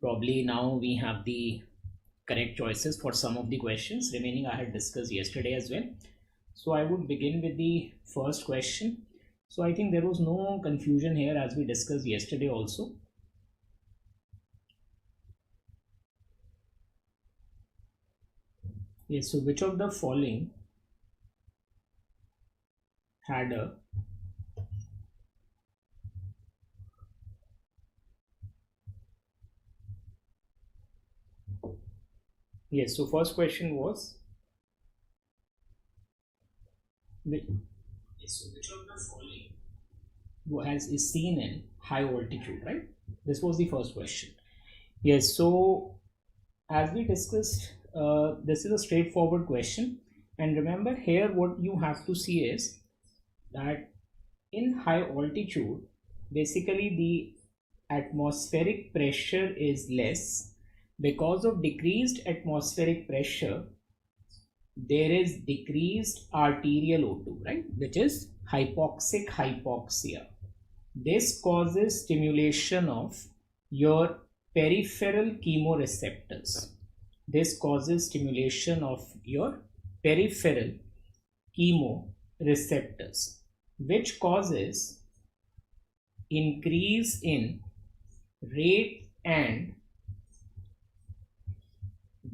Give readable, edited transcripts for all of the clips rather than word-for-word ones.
Probably now we have the correct choices for some of the questions. Remaining I had discussed yesterday as well. So I would begin with the first question. So I think there was no confusion here as we discussed yesterday also. Yes, so which of the following had a yes, so first question was which of the following is seen in high altitude, right? This was the first question. Yes, so as we discussed, this is a straightforward question, and remember here what you have to see is that in high altitude basically the atmospheric pressure is less. Because of decreased atmospheric pressure there is decreased arterial O2, right, which is hypoxic hypoxia. This causes stimulation of your peripheral chemoreceptors. This causes stimulation of your peripheral chemoreceptors, which causes increase in rate and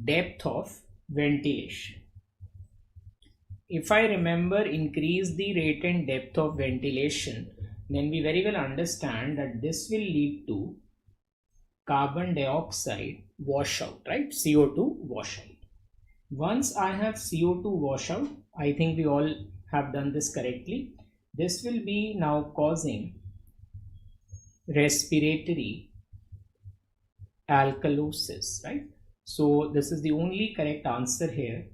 depth of ventilation. If I remember increase the rate and depth of ventilation, then we very well understand that this will lead to carbon dioxide washout, right? CO2 washout. Once I have CO2 washout, I think we all have done this correctly. This will be now causing respiratory alkalosis, right? So this is the only correct answer here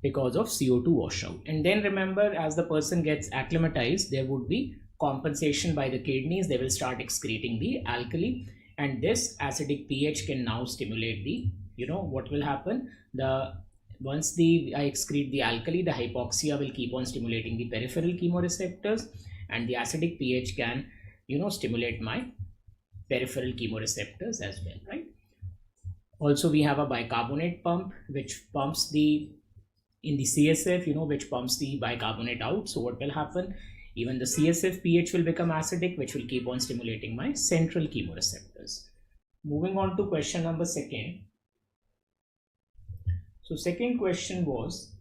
because of CO2 washout. And then remember, as the person gets acclimatized, there would be compensation by the kidneys. They will start excreting the alkali, and this acidic pH can now stimulate the, what will happen? Once I excrete the alkali, the hypoxia will keep on stimulating the peripheral chemoreceptors, and the acidic pH can, stimulate my peripheral chemoreceptors as well, right? Also, we have a bicarbonate pump which pumps in the CSF, which pumps the bicarbonate out. So what will happen? Even the CSF pH will become acidic, which will keep on stimulating my central chemoreceptors. Moving on to question number 2. So second question was,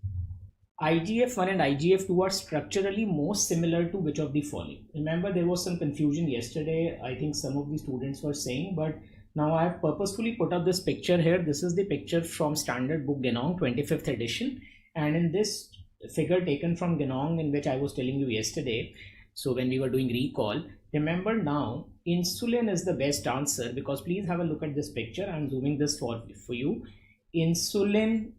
IGF-1 and IGF-2 are structurally most similar to which of the following? Remember, there was some confusion yesterday. I think some of the students were saying, but now I have purposefully put up this picture here. This is the picture from Standard Book Genong 25th edition. And in this figure taken from Genong, in which I was telling you yesterday, so when we were doing recall, remember now insulin is the best answer, because please have a look at this picture. I'm zooming this for you. Insulin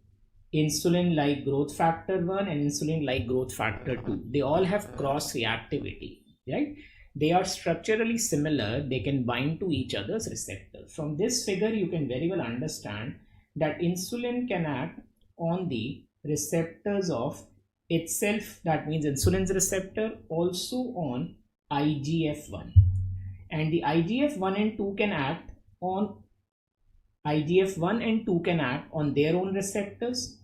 like growth factor 1 and insulin like growth factor 2, they all have cross reactivity, right? They are structurally similar. They can bind to each other's receptors. From this figure you can very well understand that insulin can act on the receptors of itself, that means insulin's receptor, also on IGF-1, and the IGF-1 and 2 can act on their own receptors.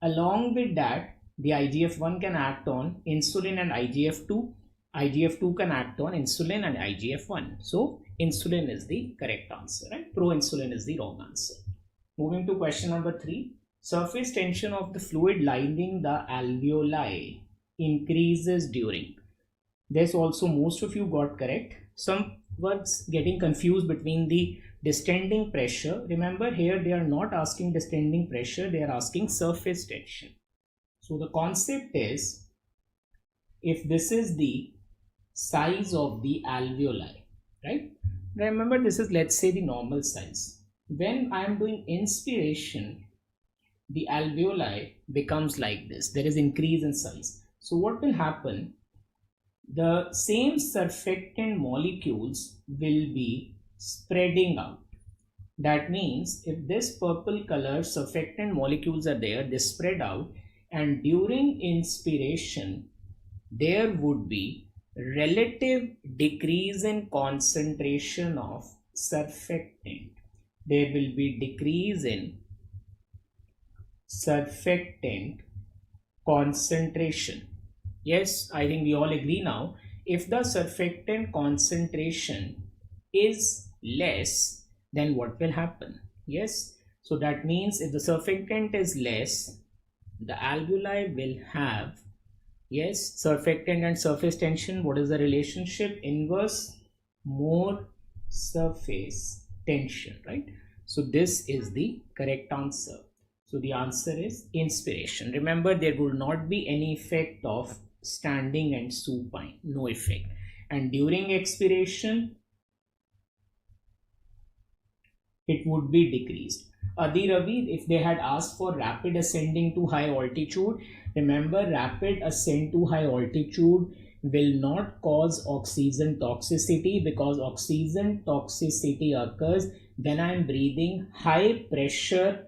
Along with that, the IGF-1 can act on insulin and IGF-2. IGF-2 can act on insulin and IGF-1. So insulin is the correct answer, right? Pro-insulin is the wrong answer. Moving to question number 3. Surface tension of the fluid lining the alveoli increases during. This also most of you got correct. Some was getting confused between the distending pressure. Remember, here they are not asking distending pressure, they are asking surface tension. So the concept is, if this is the size of the alveoli, right? Remember, this is, let's say, the normal size. When I am doing inspiration, the alveoli becomes like this. There is increase in size. So what will happen? The same surfactant molecules will be spreading out. That means if this purple color surfactant molecules are there, they spread out, and during inspiration there would be relative decrease in concentration of surfactant. there will be decrease in surfactant concentration. Yes, I think we all agree now. If the surfactant concentration is less, then what will happen? Yes, so that means if the surfactant is less, the alveoli will have, yes, surfactant and surface tension. What is the relationship? Inverse, more surface tension, right? So this is the correct answer. So the answer is inspiration. Remember, there will not be any effect of standing and supine, no effect. And during expiration, it would be decreased. Adi Ravi, if they had asked for rapid ascending to high altitude, remember, rapid ascent to high altitude will not cause oxygen toxicity, because oxygen toxicity occurs when I am breathing high pressure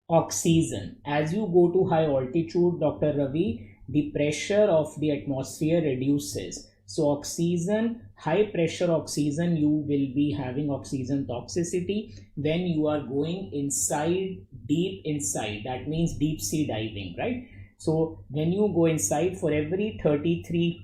oxygen. As you go to high altitude, Dr. Ravi, the pressure of the atmosphere reduces. So oxygen, high pressure oxygen, you will be having oxygen toxicity when you are going inside, deep inside. That means deep sea diving, right? So when you go inside, for every 33,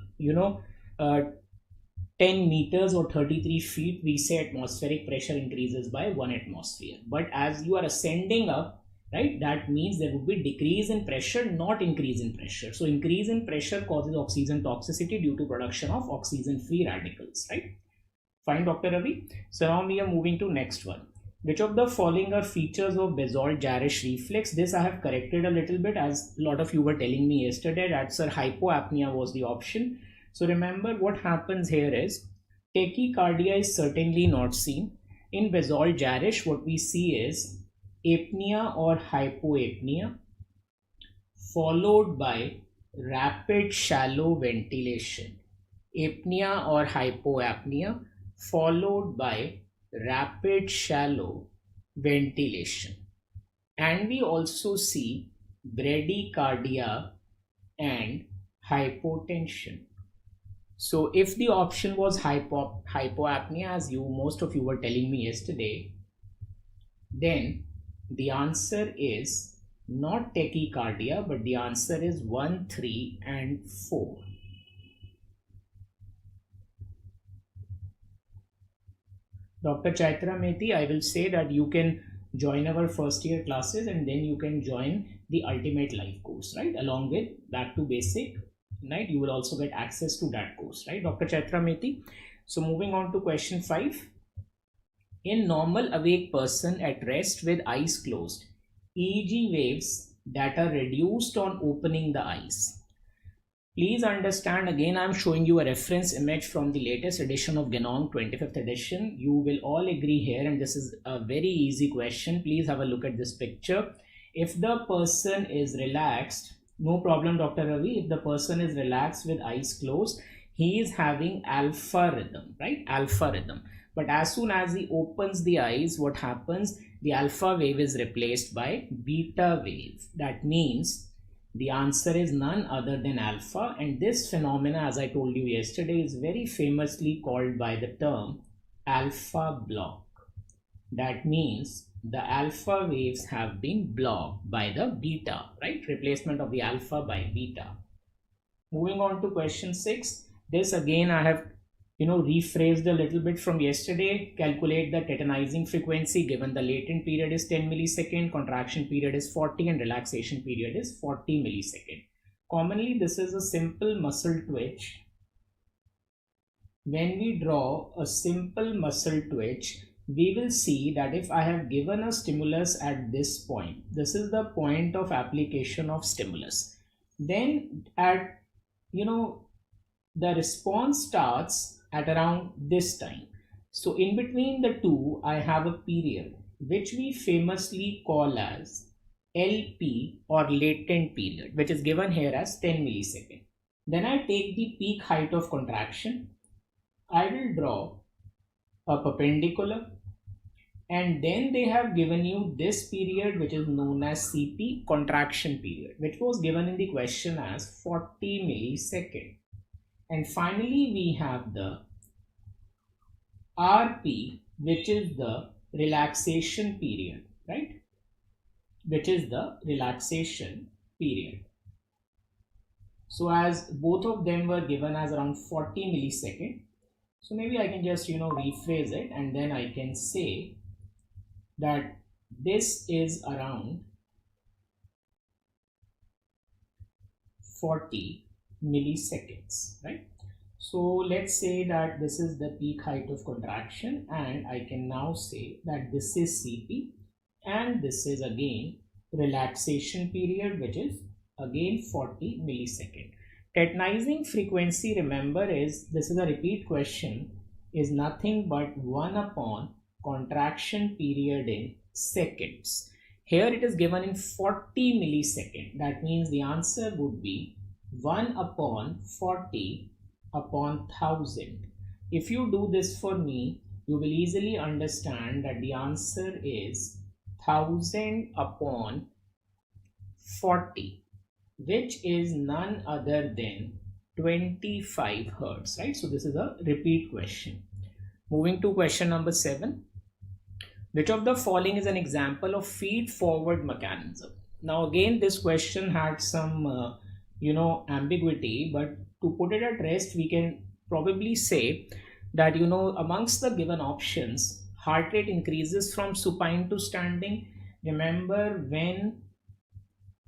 10 meters or 33 feet, we say atmospheric pressure increases by 1 atmosphere. But as you are ascending up, right, that means there would be decrease in pressure, not increase in pressure. So increase in pressure causes oxygen toxicity due to production of oxygen free radicals, right? Fine, Dr. Ravi. So now we are moving to next one. Which of the following are features of basalt-Jarisch reflex? This I have corrected a little bit, as a lot of you were telling me yesterday that sir, hypoapnea was the option. So remember, what happens here is tachycardia is certainly not seen. In basalt-Jarisch, what we see is apnea or hypoapnea followed by rapid shallow ventilation. Apnea or hypoapnea followed by rapid shallow ventilation. And we also see bradycardia and hypotension. So if the option was hypoapnea, as most of you were telling me yesterday, then the answer is not tachycardia, but the answer is 1, 3 and 4. Dr. Chaitra Methi, I will say that you can join our first year classes and then you can join the Ultimate Life course, right? Along with Back to Basic, right? You will also get access to that course, right? Dr. Chaitra Methi. So moving on to question 5. In normal awake person at rest with eyes closed, EEG waves that are reduced on opening the eyes. Please understand, again I am showing you a reference image from the latest edition of Genome, 25th edition. You will all agree here, and this is a very easy question. Please have a look at this picture. If the person is relaxed, no problem Dr. Ravi, if the person is relaxed with eyes closed, he is having alpha rhythm, right? Alpha rhythm. But as soon as he opens the eyes, what happens? The alpha wave is replaced by beta wave. That means the answer is none other than alpha. And this phenomena, as I told you yesterday, is very famously called by the term alpha block. That means the alpha waves have been blocked by the beta, right? Replacement of the alpha by beta. Moving on to question 6. This again I have rephrased a little bit from yesterday. Calculate the tetanizing frequency given the latent period is 10 millisecond, contraction period is 40 and relaxation period is 40 millisecond. Commonly this is a simple muscle twitch. When we draw a simple muscle twitch, we will see that if I have given a stimulus at this point, this is the point of application of stimulus, then at the response starts at around this time. So in between the two, I have a period which we famously call as LP or latent period, which is given here as 10 millisecond. Then I take the peak height of contraction. I will draw a perpendicular, and then they have given you this period which is known as CP, contraction period, which was given in the question as 40 millisecond. And finally, we have the RP, which is the relaxation period, right? Which is the relaxation period. So as both of them were given as around 40 millisecond, so maybe I can just rephrase it, and then I can say that this is around 40 milliseconds, right? So let's say that this is the peak height of contraction, and I can now say that this is CP and this is again relaxation period, which is again 40 millisecond. Tetanyzing frequency, remember, is this is a repeat question, is nothing but 1 upon contraction period in seconds. Here it is given in 40 millisecond. That means the answer would be 1 upon 40 upon 1000. If you do this for me, you will easily understand that the answer is 1000 upon 40, which is none other than 25 hertz, right? So this is a repeat question. Moving to question number 7. Which of the following is an example of feed forward mechanism? Now again, this question had some ambiguity, but to put it at rest, we can probably say that amongst the given options, heart rate increases from supine to standing. Remember, when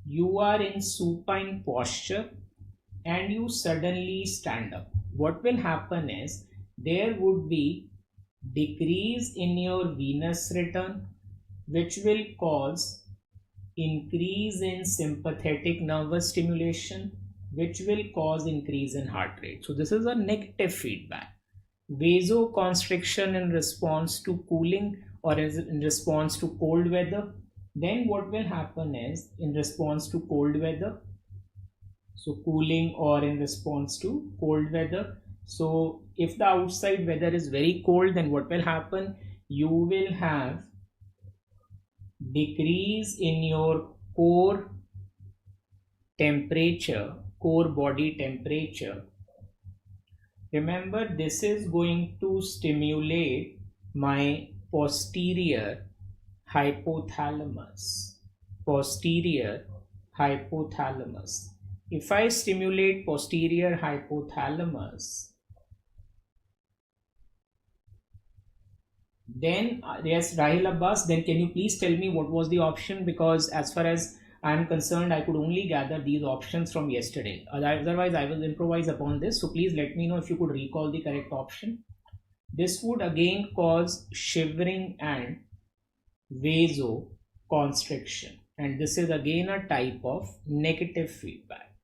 you are in supine posture and you suddenly stand up, what will happen is there would be decrease in your venous return, which will cause increase in sympathetic nervous stimulation, which will cause increase in heart rate. So this is a negative feedback. Vasoconstriction in response to cooling or in response to cold weather. Then what will happen is in response to cold weather, so cooling or in response to cold weather. So if the outside weather is very cold, then what will happen? You will have decrease in your core temperature, core body temperature. Remember, this is going to stimulate my posterior hypothalamus. Posterior hypothalamus. If I stimulate posterior hypothalamus, then yes, Rahil Abbas, then can you please tell me what was the option? Because as far as I am concerned, I could only gather these options from yesterday. Otherwise, I will improvise upon this. So please let me know if you could recall the correct option. This would again cause shivering and vasoconstriction. And this is again a type of negative feedback.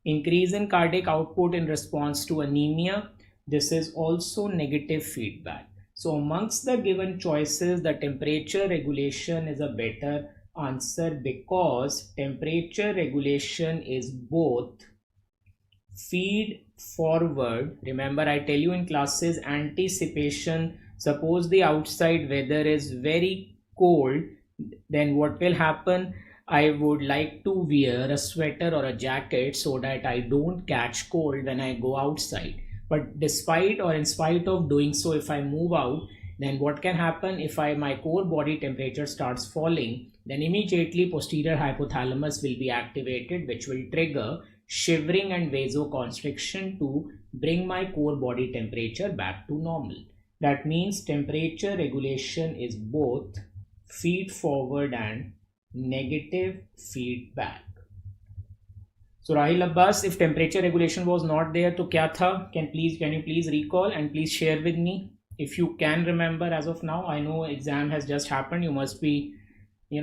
Increase in cardiac output in response to anemia. This is also negative feedback. So amongst the given choices, the temperature regulation is a better answer, because temperature regulation is both feed forward. Remember, I tell you in classes, anticipation. Suppose the outside weather is very cold, then what will happen? I would like to wear a sweater or a jacket so that I don't catch cold when I go outside. But despite or in spite of doing so, if I move out, then what can happen? If my core body temperature starts falling, then immediately posterior hypothalamus will be activated, which will trigger shivering and vasoconstriction to bring my core body temperature back to normal. That means temperature regulation is both feed forward and negative feedback. So Rahil Abbas, if temperature regulation was not there, to kya tha? Can you please recall and please share with me if you can remember as of now. I know exam has just happened, you must be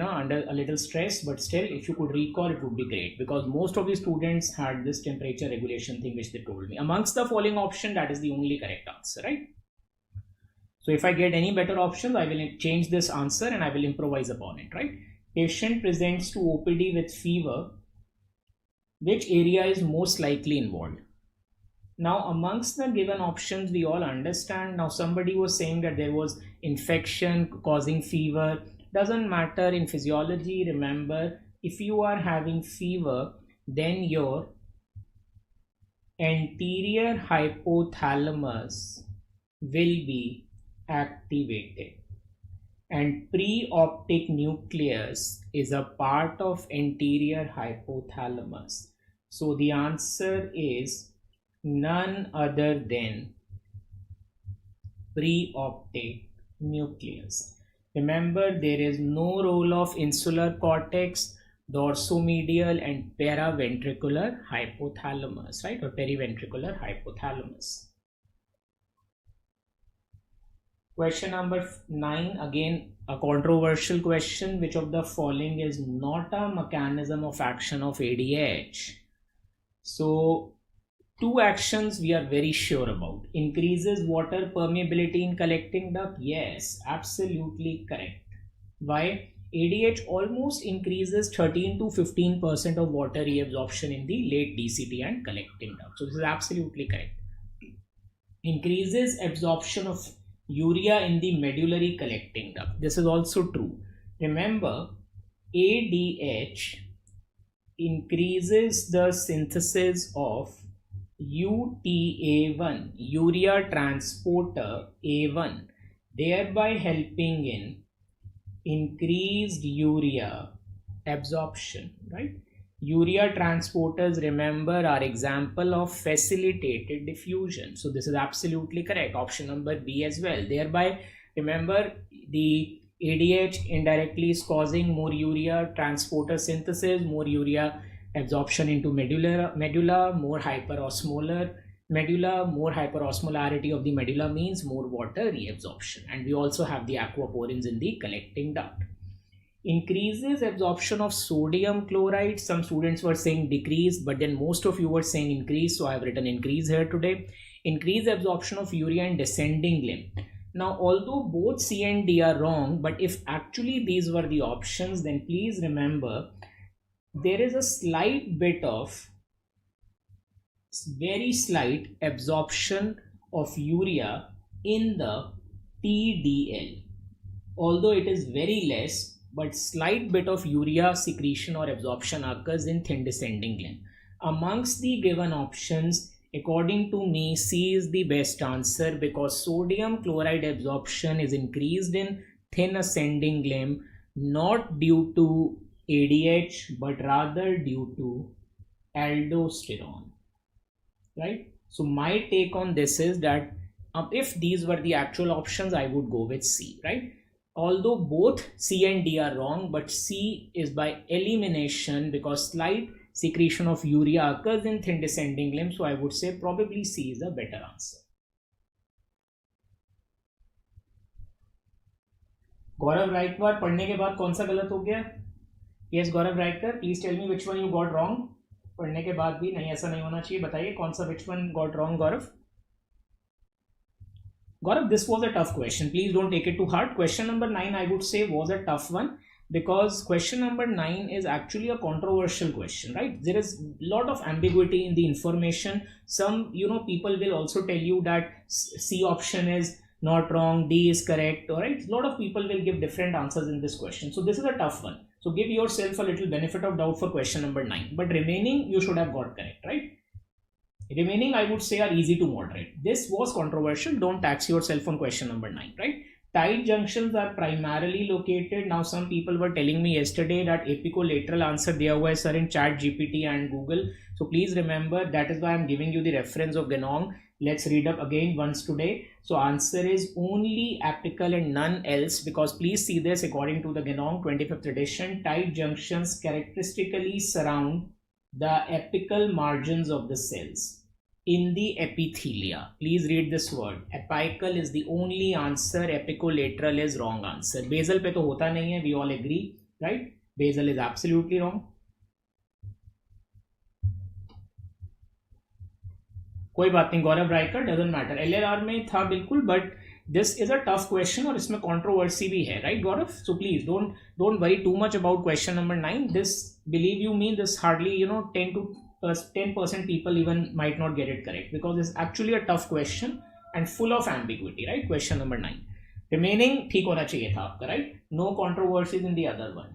under a little stress, but still if you could recall, it would be great, because most of the students had this temperature regulation thing which they told me. Amongst the following option, that is the only correct answer, right? So if I get any better options, I will change this answer and I will improvise upon it, right? Patient presents to OPD with fever. Which area is most likely involved? Now amongst the given options, we all understand. Now somebody was saying that there was infection causing fever. Doesn't matter in physiology. Remember, if you are having fever, then your anterior hypothalamus will be activated. and preoptic nucleus is a part of anterior hypothalamus. So the answer is none other than preoptic nucleus. Remember, there is no role of insular cortex, dorsomedial and paraventricular hypothalamus, right, or periventricular hypothalamus. Question number 9, again a controversial question. Which of the following is not a mechanism of action of ADH? So two actions we are very sure about. Increases water permeability in collecting duct. Yes, absolutely correct. Why? ADH almost increases 13 to 15% of water reabsorption in the late DCT and collecting duct. So this is absolutely correct. Increases absorption of urea in the medullary collecting duct. This is also true. Remember, ADH increases the synthesis of UTA1, urea transporter A1, thereby helping in increased urea absorption, right? Urea transporters, remember, are example of facilitated diffusion. So this is absolutely correct. Option number B as well. Thereby, remember, the ADH indirectly is causing more urea transporter synthesis, more urea absorption into medulla, more hyperosmolar medulla. More hyperosmolarity of the medulla means more water reabsorption. And we also have the aquaporins in the collecting duct. Increases absorption of sodium chloride. Some students were saying decrease, but then most of you were saying increase, so I have written increase here today. Increase absorption of urea in descending limb. Now, although both C and D are wrong, but if actually these were the options, then please remember there is a slight bit of, very slight absorption of urea in the TDL. Although it is very less, but slight bit of urea secretion or absorption occurs in thin descending limb. Amongst the given options, according to me, C is the best answer because sodium chloride absorption is increased in thin ascending limb, not due to ADH, but rather due to aldosterone, right? So my take on this is that if these were the actual options, I would go with C, right? Although both C and D are wrong, but C is by elimination because slight secretion of urea occurs in thin descending limb. So I would say probably C is a better answer. गौरव राइटवार पढ़ने के बाद कौन सा गलत हो गया? Yes, Gaurav writer, please tell me which one you got wrong. पढ़ने के बाद भी नहीं, ऐसा नहीं होना चाहिए. बताइए कौन सा which one got wrong, Gaurav? Gaurav, this was a tough question. Please don't take it too hard. Question number 9, I would say, was a tough one because question number 9 is actually a controversial question, right? There is a lot of ambiguity in the information. Some, people will also tell you that C option is not wrong, D is correct, all right? A lot of people will give different answers in this question. So this is a tough one. So give yourself a little benefit of doubt for question number 9. But remaining, you should have got correct, right? Remaining, I would say, are easy to moderate. This was controversial. Don't tax yourself on question number 9, right? Tight junctions are primarily located. Now, some people were telling me yesterday that apicolateral answer diya hua hai sir in chat GPT and Google. So please remember, that is why I'm giving you the reference of Ganong. Let's read up again once today. So answer is only apical and none else, because please see this according to the Ganong 25th edition. Tight junctions characteristically surround the apical margins of the cells in the epithelia. Please read this word. Apical is the only answer. Apicolateral is wrong answer. Basal पे तो होता नहीं है. We all agree, right? Basal is absolutely wrong. कोई बात नहीं, गौरव Raikar, doesn't matter. LLR में था बिल्कुल, but this is a tough question और इसमें controversy भी है, right, Gaurav? So please don't worry too much about question number 9. This, believe you me, this hardly 10% people even might not get it correct because it's actually a tough question and full of ambiguity, right? Question number 9. Remaining ठीक होना चाहिए था आपका, right? No controversies in the other one.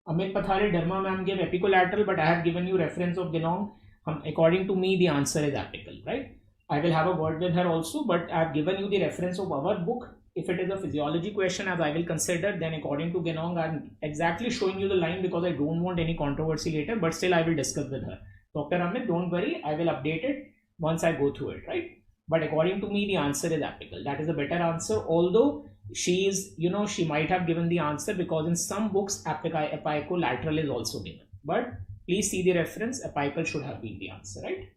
Amit Pathare, Dharma ma'am gave apicolateral, but I have given you reference of Genong. According to me, the answer is apical, right? I will have a word with her also, but I have given you the reference of our book if it is a physiology question as I will consider, then according to Genong, I'm exactly showing you the line because I don't want any controversy later, but still I will discuss with her. Dr. Amit, don't worry, I will update it once I go through it, right? But according to me, the answer is apical. That is a better answer, although she is, she might have given the answer because in some books apicolateral is also given. But please see the reference, apical should have been the answer, right?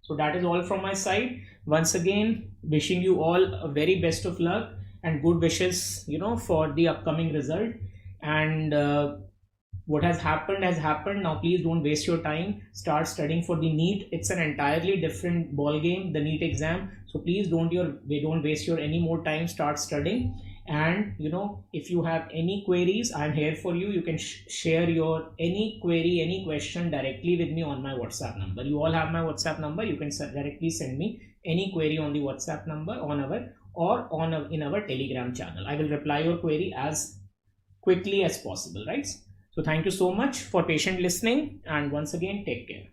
So that is all from my side. Once again, wishing you all a very best of luck and good wishes, for the upcoming result. And what has happened has happened. Now please don't waste your time. Start studying for the NEET. It's an entirely different ball game, the NEET exam. So please don't waste your any more time. Start studying. And if you have any queries, I'm here for you. You can share your any query, any question directly with me on my WhatsApp number. You all have my WhatsApp number. You can directly send me any query on the WhatsApp number in our Telegram channel. I will reply your query as quickly as possible, right? So thank you so much for patient listening, and once again, take care.